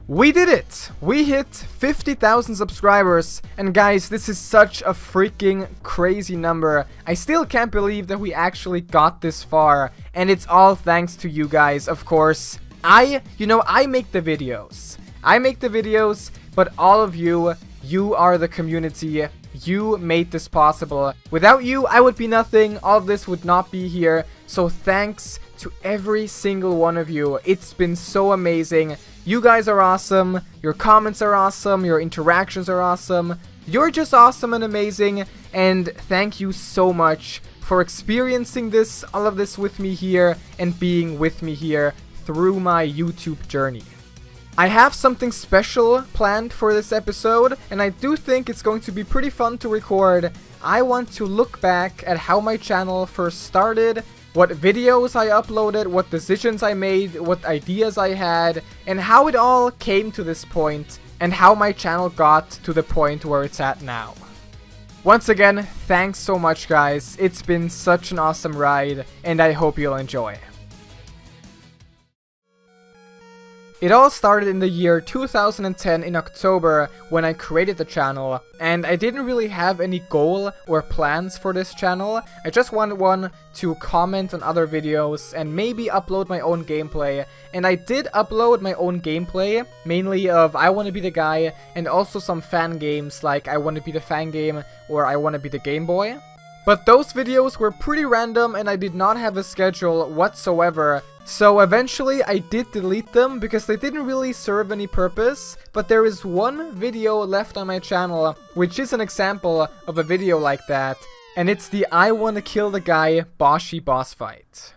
We did it! We hit 50,000 subscribers, and guys, this is such a freaking crazy number. I still can't believe that we actually got this far, and it's all thanks to you guys, of course. I make the videos. But all of you are the community. You made this possible. Without you, I would be nothing. All of this would not be here. So thanks to every single one of you. It's been so amazing. You guys are awesome. Your comments are awesome. Your interactions are awesome. You're just awesome and amazing. And thank you so much for experiencing all of this with me here and being with me here through my YouTube journey. I have something special planned for this episode, and I do think it's going to be pretty fun to record. I want to look back at how my channel first started, what videos I uploaded, what decisions I made, what ideas I had, and how it all came to this point, and how my channel got to the point where it's at now. Once again, thanks so much guys, it's been such an awesome ride, and I hope you'll enjoy. It all started in the year 2010 in October when I created the channel, and I didn't really have any goal or plans for this channel. I just wanted one to comment on other videos and maybe upload my own gameplay. And I did upload my own gameplay, mainly of I Wanna Be the Guy, and also some fan games like I Wanna Be the Fan Game or I Wanna Be the Game Boy. But those videos were pretty random and I did not have a schedule whatsoever. So eventually I did delete them because they didn't really serve any purpose, but there is one video left on my channel which is an example of a video like that, and it's the I Wanna Kill the Guy Boshi boss fight.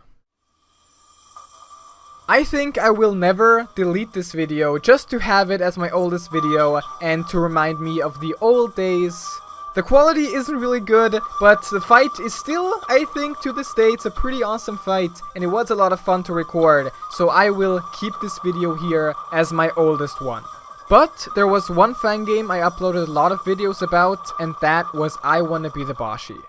I think I will never delete this video just to have it as my oldest video and to remind me of the old days. The quality isn't really good, but the fight is still, I think, to this day, it's a pretty awesome fight, and it was a lot of fun to record, so I will keep this video here as my oldest one. But there was one fan game I uploaded a lot of videos about, and that was I Wanna Be the Boshi.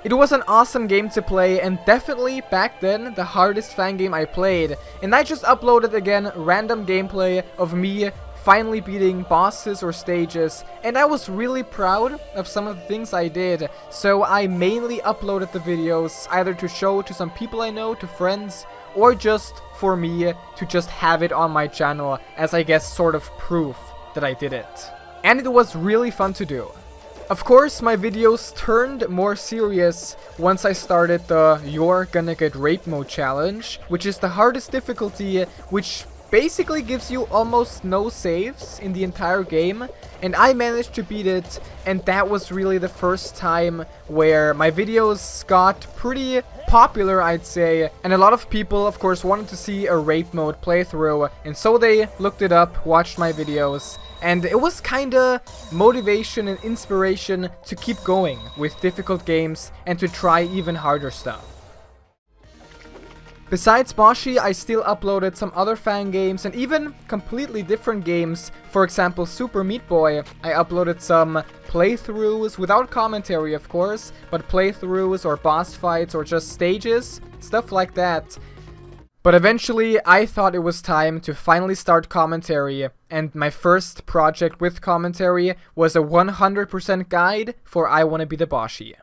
It was an awesome game to play, and definitely back then the hardest fan game I played, and I just uploaded again random gameplay of me finally beating bosses or stages, and I was really proud of some of the things I did, so I mainly uploaded the videos either to show to some people I know, to friends, or just for me to just have it on my channel as I guess sort of proof that I did it. And it was really fun to do. Of course, my videos turned more serious once I started the You're Gonna Get Raped mode challenge, which is the hardest difficulty, which basically gives you almost no saves in the entire game, and I managed to beat it, and that was really the first time where my videos got pretty popular, I'd say, and a lot of people of course wanted to see a rape mode playthrough, and so they looked it up, watched my videos, and it was kinda motivation and inspiration to keep going with difficult games and to try even harder stuff. Besides Boshi, I still uploaded some other fan games and even completely different games. For example, Super Meat Boy. I uploaded some playthroughs, without commentary of course, but playthroughs or boss fights or just stages, stuff like that. But eventually I thought it was time to finally start commentary, and my first project with commentary was a 100% guide for I Wanna Be the Boshi.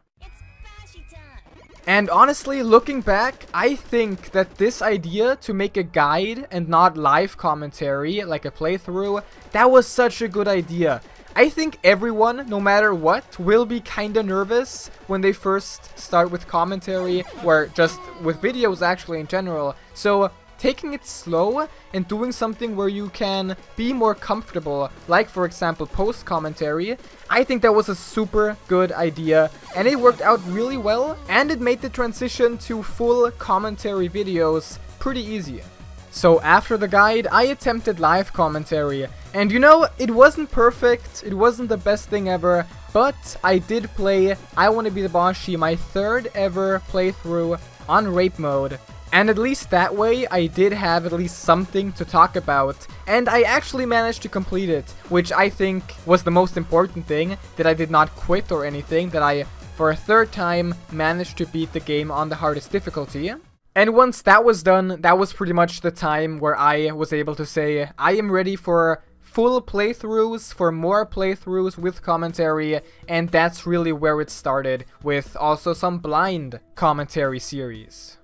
And honestly, looking back, I think that this idea to make a guide and not live commentary, like a playthrough, that was such a good idea. I think everyone, no matter what, will be kinda nervous when they first start with commentary, or just with videos actually in general. So taking it slow and doing something where you can be more comfortable, like for example post commentary, I think that was a super good idea, and it worked out really well, and it made the transition to full commentary videos pretty easy. So after the guide, I attempted live commentary, and you know, it wasn't perfect, it wasn't the best thing ever, but I did play I Wanna Be the Boshi, my third ever playthrough on rape mode. And at least that way, I did have at least something to talk about, and I actually managed to complete it, which I think was the most important thing, that I did not quit or anything, that I, for a third time, managed to beat the game on the hardest difficulty. And once that was done, that was pretty much the time where I was able to say I am ready for full playthroughs, for more playthroughs with commentary, and that's really where it started, with also some blind commentary series.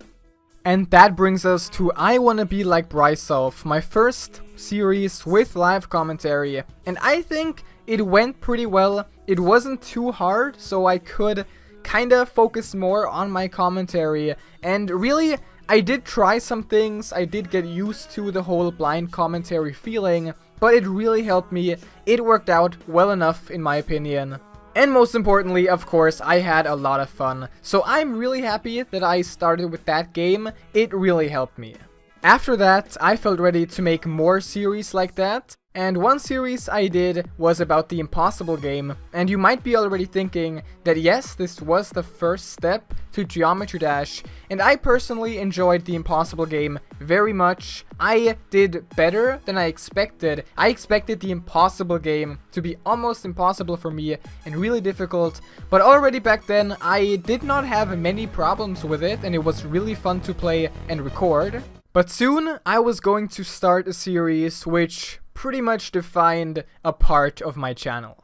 And that brings us to I Wanna Be Like Brysolf, my first series with live commentary, and I think it went pretty well. It wasn't too hard, so I could kinda focus more on my commentary, and really, I did try some things, I did get used to the whole blind commentary feeling, but it really helped me. It worked out well enough in my opinion. And most importantly, of course, I had a lot of fun. So I'm really happy that I started with that game. It really helped me. After that, I felt ready to make more series like that. And one series I did was about the Impossible game, and you might be already thinking that yes, this was the first step to Geometry Dash, and I personally enjoyed the Impossible game very much. I did better than I expected. I expected the Impossible game to be almost impossible for me and really difficult, but already back then I did not have many problems with it, and it was really fun to play and record. But soon I was going to start a series which pretty much defined a part of my channel.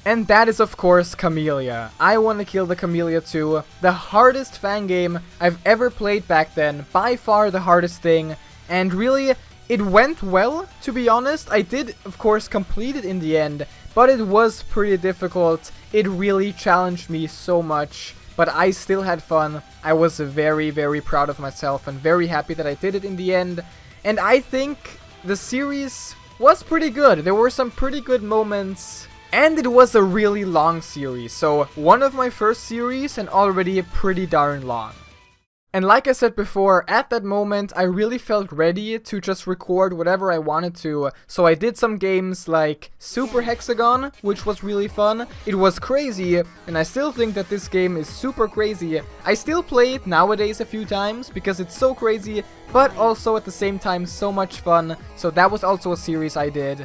And that is of course Camellia. I Wanna Kill the Camellia 2, the hardest fan game I've ever played back then, by far the hardest thing, and really it went well, to be honest. I did of course complete it in the end, but it was pretty difficult. It really challenged me so much. But I still had fun. I was very, very proud of myself and very happy that I did it in the end. And I think the series was pretty good. There were some pretty good moments. And it was a really long series. So one of my first series and already pretty darn long. And like I said before, at that moment I really felt ready to just record whatever I wanted to. So I did some games like Super Hexagon, which was really fun. It was crazy, and I still think that this game is super crazy. I still play it nowadays a few times because it's so crazy, but also at the same time so much fun. So that was also a series I did.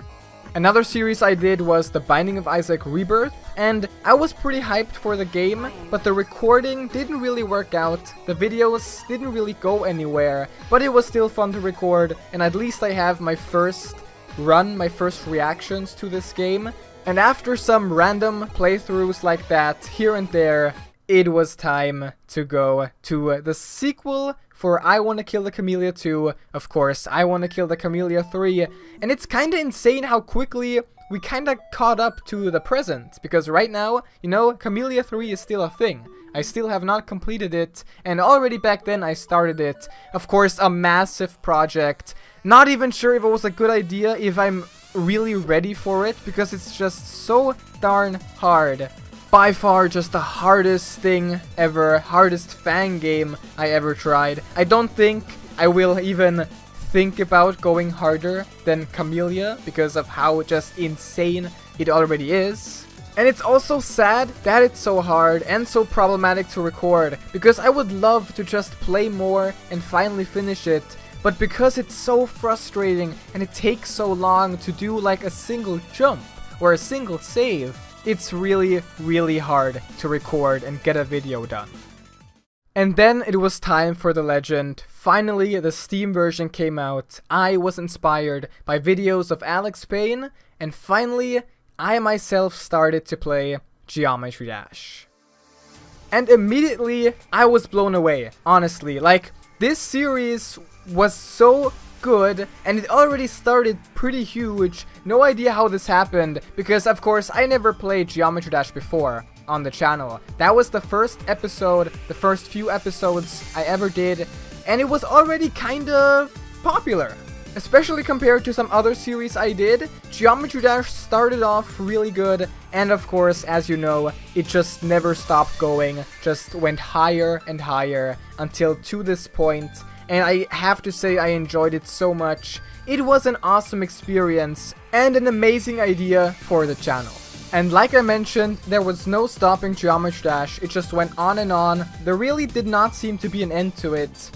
Another series I did was The Binding of Isaac Rebirth, and I was pretty hyped for the game, but the recording didn't really work out, the videos didn't really go anywhere, but it was still fun to record, and at least I have my first run, my first reactions to this game, and after some random playthroughs like that, here and there, it was time to go to the sequel for I Wanna Kill the Camellia 2, of course, I Wanna Kill the Camellia 3, and it's kinda insane how quickly we kinda caught up to the present, because right now, you know, Camellia 3 is still a thing. I still have not completed it, and already back then I started it. Of course, a massive project. Not even sure if it was a good idea, if I'm really ready for it, because it's just so darn hard. By far just the hardest thing ever, hardest fan game I ever tried. I don't think I will even think about going harder than Camellia because of how just insane it already is. And it's also sad that it's so hard and so problematic to record, because I would love to just play more and finally finish it, but because it's so frustrating and it takes so long to do like a single jump or a single save, it's really, really hard to record and get a video done. And then it was time for the legend. Finally, the Steam version came out. I was inspired by videos of Alex Payne, and finally, I myself started to play Geometry Dash. And immediately, I was blown away, honestly. Like, this series was so good, and it already started pretty huge. No idea how this happened, because of course I never played Geometry Dash before on the channel. That was the first episode, the first few episodes I ever did, and it was already kinda popular. Especially compared to some other series I did, Geometry Dash started off really good, and of course, as you know, it just never stopped going, just went higher and higher until to this point. And I have to say I enjoyed it so much. It was an awesome experience and an amazing idea for the channel. And like I mentioned, there was no stopping Geometry Dash, it just went on and on. There really did not seem to be an end to it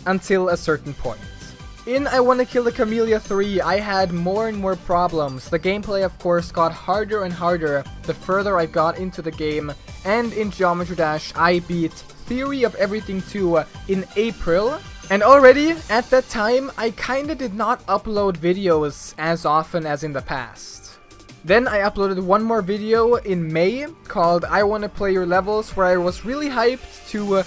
until a certain point. In I Wanna Kill the Camellia 3, I had more and more problems. The gameplay of course got harder and harder the further I got into the game, and in Geometry Dash I beat Theory of Everything 2 in April. And already at that time I kinda did not upload videos as often as in the past. Then I uploaded one more video in May called I Wanna Play Your Levels, where I was really hyped to,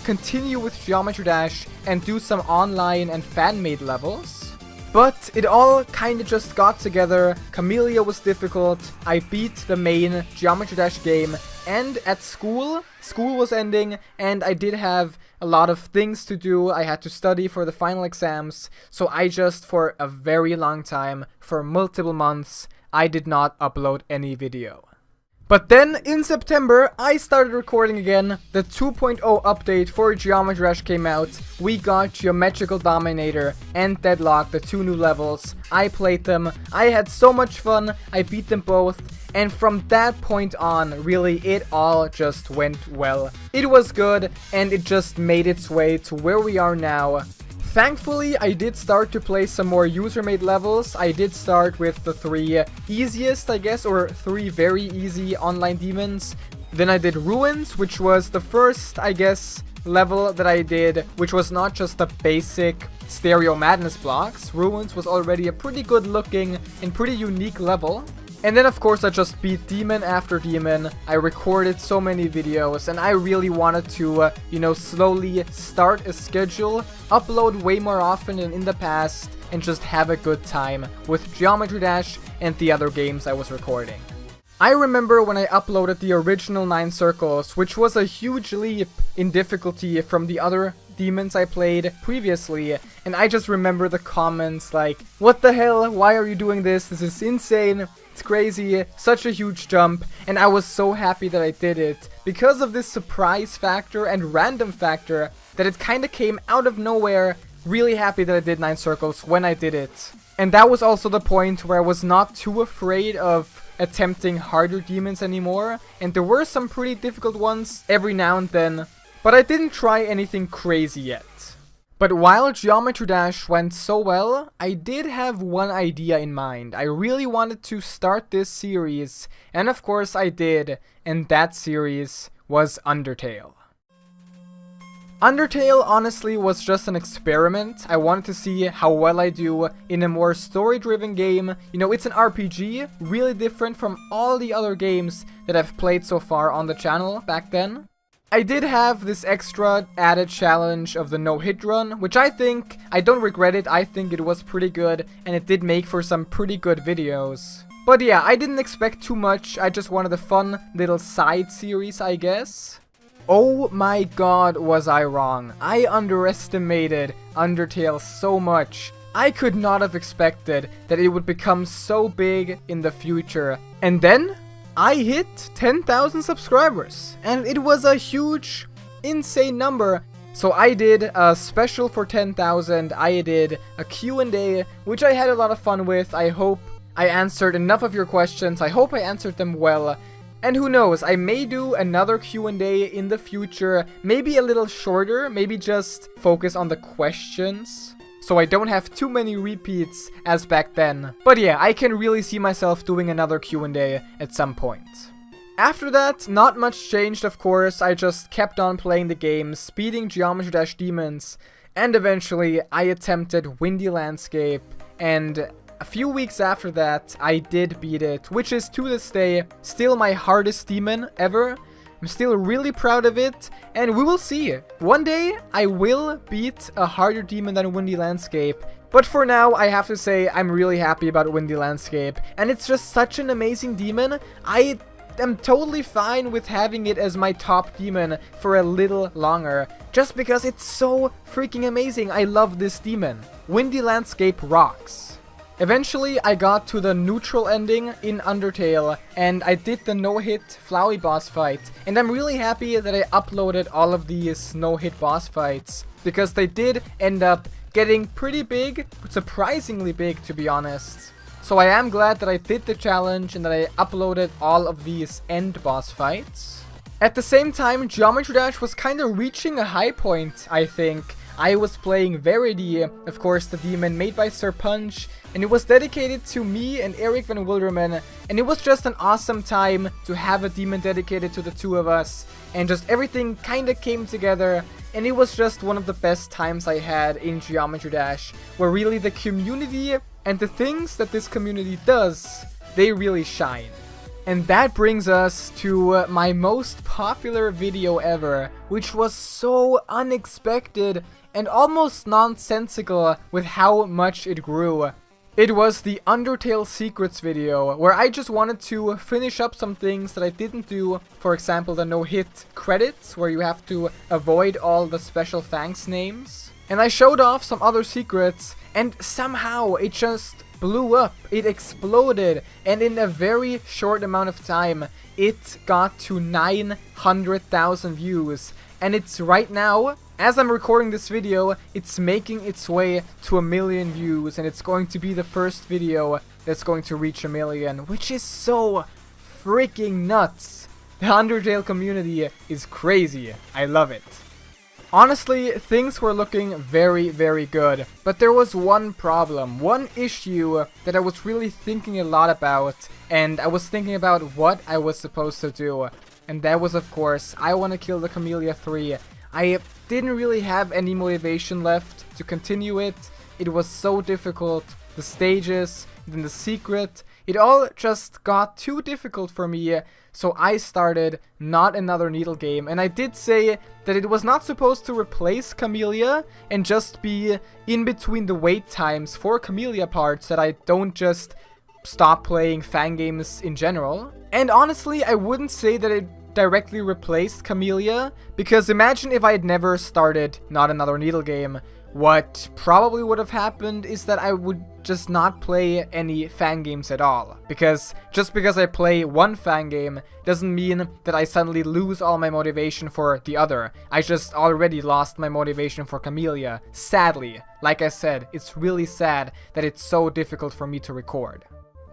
continue with Geometry Dash and do some online and fan-made levels. But it all kinda just got together. Camellia was difficult, I beat the main Geometry Dash game, and at school was ending, and I did have a lot of things to do. I had to study for the final exams, so I just, for a very long time, for multiple months, I did not upload any video. But then, in September, I started recording again. The 2.0 update for Geometry Dash came out. We got Geometrical Dominator and Deadlock, the 2 new levels. I played them. I had so much fun. I beat them both. And from that point on, really, it all just went well. It was good, and it just made its way to where we are now. Thankfully, I did start to play some more user-made levels. I did start with the 3 easiest, I guess, or 3 very easy online demons. Then I did Ruins, which was the first, I guess, level that I did, which was not just the basic Stereo Madness blocks. Ruins was already a pretty good looking and pretty unique level. And then of course I just beat demon after demon. I recorded so many videos, and I really wanted to, slowly start a schedule, upload way more often than in the past, and just have a good time with Geometry Dash and the other games I was recording. I remember when I uploaded the original 9 Circles, which was a huge leap in difficulty from the other demons I played previously, and I just remember the comments like, "What the hell? Why are you doing this? This is insane. It's crazy, such a huge jump," and I was so happy that I did it because of this surprise factor and random factor that it kinda came out of nowhere. Really happy that I did 9 Circles when I did it. And that was also the point where I was not too afraid of attempting harder demons anymore, and there were some pretty difficult ones every now and then, but I didn't try anything crazy yet. But while Geometry Dash went so well, I did have one idea in mind. I really wanted to start this series, and of course I did, and that series was Undertale. Undertale honestly was just an experiment. I wanted to see how well I do in a more story-driven game. It's an RPG, really different from all the other games that I've played so far on the channel back then. I did have this extra added challenge of the no-hit run, which I don't regret it. I think it was pretty good, and it did make for some pretty good videos. But yeah, I didn't expect too much. I just wanted a fun little side series, I guess. Oh my god, was I wrong. I underestimated Undertale so much. I could not have expected that it would become so big in the future. And then I hit 10,000 subscribers, and it was a huge, insane number. So I did a special for 10,000, I did a Q&A, which I had a lot of fun with. I hope I answered enough of your questions, I hope I answered them well. And who knows, I may do another Q&A in the future, maybe a little shorter, maybe just focus on the questions, so I don't have too many repeats as back then. But yeah, I can really see myself doing another Q&A at some point. After that, not much changed of course. I just kept on playing the games, beating Geometry Dash demons, and eventually I attempted Windy Landscape, and a few weeks after that I did beat it, which is to this day still my hardest demon ever. I'm still really proud of it, and we will see. One day, I will beat a harder demon than Windy Landscape. But for now, I have to say, I'm really happy about Windy Landscape. And it's just such an amazing demon. I am totally fine with having it as my top demon for a little longer. Just because it's so freaking amazing. I love this demon. Windy Landscape rocks. Eventually, I got to the neutral ending in Undertale, and I did the no-hit Flowey boss fight. And I'm really happy that I uploaded all of these no-hit boss fights, because they did end up getting pretty big, surprisingly big to be honest. So I am glad that I did the challenge and that I uploaded all of these end boss fights. At the same time, Geometry Dash was kind of reaching a high point, I think. I was playing Verity, of course the demon made by Sir Punch, and it was dedicated to me and Eric Van Wilderman, and it was just an awesome time to have a demon dedicated to the two of us, and just everything kinda came together, and it was just one of the best times I had in Geometry Dash, where really the community and the things that this community does, they really shine. And that brings us to my most popular video ever, which was so unexpected and almost nonsensical with how much it grew. It was the Undertale Secrets video, where I just wanted to finish up some things that I didn't do, for example the no-hit credits, where you have to avoid all the special thanks names. And I showed off some other secrets, and somehow it just blew up, it exploded, and in a very short amount of time, it got to 900,000 views. And it's right now, as I'm recording this video, it's making its way to 1 million views, and it's going to be the first video that's going to reach 1 million, which is so freaking nuts. The Undertale community is crazy. I love it. Honestly, things were looking very, very good, but there was one problem, one issue that I was really thinking a lot about, and I was thinking about what I was supposed to do, and that was, of course, I Want to Kill the Camellia 3. I didn't really have any motivation left to continue it. It was so difficult, the stages, then the secret, it all just got too difficult for me, so I started Not Another Needle Game, and I did say that it was not supposed to replace Camellia and just be in between the wait times for Camellia parts, that I don't just stop playing fan games in general. And honestly, I wouldn't say that it directly replaced Camellia, because imagine if I had never started Not Another Needle Game. What probably would have happened is that I would just not play any fan games at all. Because just because I play one fan game doesn't mean that I suddenly lose all my motivation for the other. I just already lost my motivation for Camellia. Sadly, like I said, it's really sad that it's so difficult for me to record.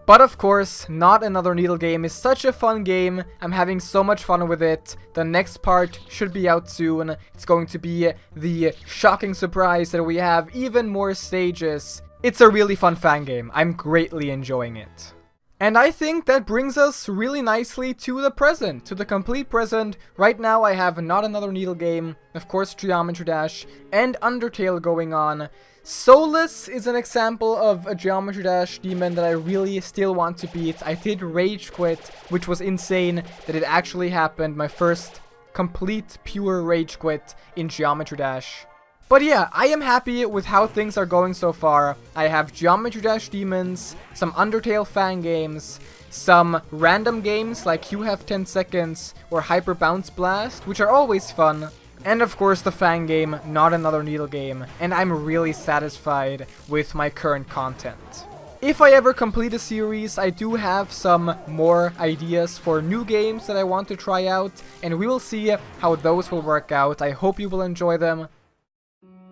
But of course, Not Another Needle Game is such a fun game. I'm having so much fun with it. The next part should be out soon. It's going to be the shocking surprise that we have even more stages. It's a really fun fan game. I'm greatly enjoying it. And I think that brings us really nicely to the present, to the complete present. Right now I have Not Another Needle Game, of course Geometry Dash, and Undertale going on. Soulless is an example of a Geometry Dash demon that I really still want to beat. I did Rage Quit, which was insane that it actually happened. My first complete pure Rage Quit in Geometry Dash. But yeah, I am happy with how things are going so far. I have Geometry Dash demons, some Undertale fan games, some random games like You Have 10 Seconds or Hyper Bounce Blast, which are always fun. And of course the fan game, Not Another Needle Game, and I'm really satisfied with my current content. If I ever complete a series, I do have some more ideas for new games that I want to try out, and we will see how those will work out. I hope you will enjoy them.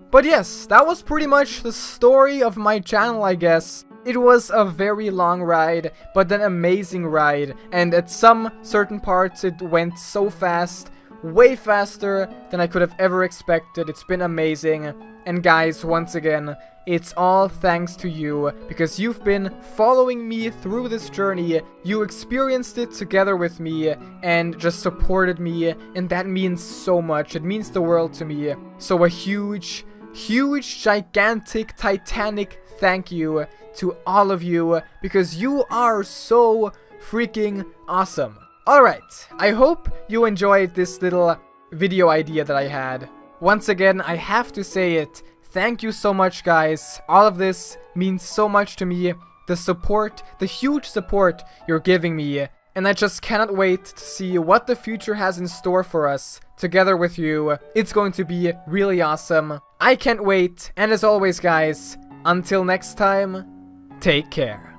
But yes, that was pretty much the story of my channel, I guess. It was a very long ride, but an amazing ride, and at some certain parts it went so fast. Way faster than I could have ever expected. It's been amazing. And guys, once again, it's all thanks to you, because you've been following me through this journey. You experienced it together with me and just supported me, and that means so much. It means the world to me. So a huge, gigantic, titanic thank you to all of you, because you are so freaking awesome. Alright, I hope you enjoyed this little video idea that I had. Once again, I have to say it, thank you so much guys. All of this means so much to me. The support, the huge support you're giving me. And I just cannot wait to see what the future has in store for us together with you. It's going to be really awesome. I can't wait. And as always guys, until next time, take care.